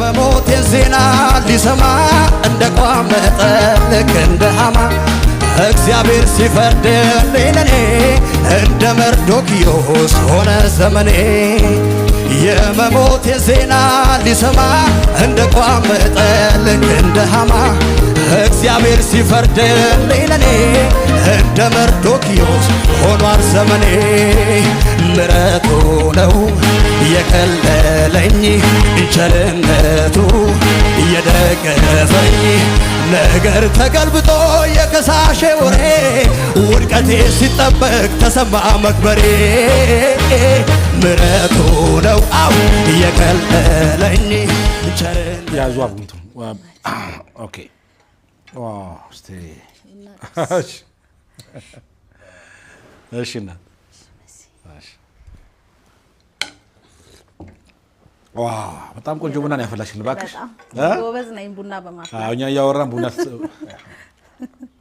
የመሞቴን ዜና ሊሰማ እንደ ቋመጠ ልክ እንደ ሃማ እግዚአብሔር ሲፈርድልኝ ለኔ እንደ መርዶክዮስ ሆነ ዘመኔ የመሞቴን ዜና ሊሰማ እንደ ቋመጠ ልክ እንደ ሃማ እግዚአብሔር ሲፈርድልኝ ለኔ እንደ መርዶክዮስ ሆኗል ዘመኔ ምሕረቱ ነው የከለለኝ ቸርነቱ የደገፈኝ ነገር ተገልብጦ የከሳሼ ወሬ ውድቀቴ ሲጠበቅ ተሰማ መክበሬ ምሕረቱ ነው የከለለኝ ቸርነቱ ያዙ አብንቱ ኦኬ እስቲ እሺና በጣም ቆንጆ ቡና ነው ያፈላሽልን እባክሽ ጎበዝ ነኝ ቡና በማፍላት እኛ እያወራን ቡና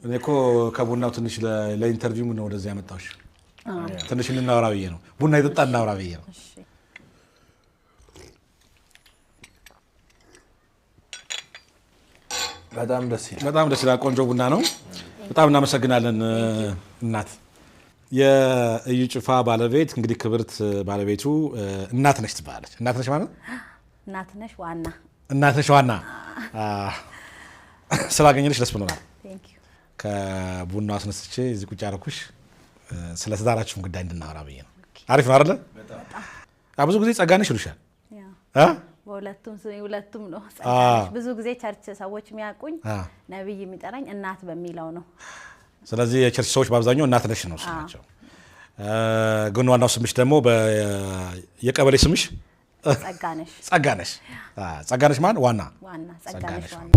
እኔ እኮ ከቡናው ትንሽ ለኢንተርቪው ነው ወደዚህ ያመጣሁሽ ትንሽ እናወራ ብዬ ነው ቡና ይጠጣ እናወራ ብዬ ነው በጣም ደስ ይላል ቆንጆ ቡና ነው በጣም እናመሰግናለን እናት የእዩ ጭፋ ባለቤት እንግዲህ ክብርት ባለቤቱ እናት ነሽ ትባላለች እናት ነሽ ማለት እናት ነሽ ዋና ስላገኘንሽ ደስ ብሎናል ከቡናው አስነስቼ እዚህ ቁጭ ያደረኩሽ ስለ ትዳራችሁም ጉዳይ እንድናወራ ብዬ ነው አሪፍ ነው አይደለ ብዙ ጊዜ ጸጋነሽ ይሉሻል ሁለቱም ነው ጸጋነሽ ብዙ ጊዜ ቸርች ሰዎች የሚያውቁኝ ነብይ የሚጠራኝ እናት በሚለው ነው ስለዚህ የቸርች ሰዎች በአብዛኛው እናት ነሽ ነው ስማቸው ግን ዋናው ስምሽ ደግሞ የቀበሌ ስምሽ ጸጋነሽ ማለት ዋና ጸጋነሽ ዋና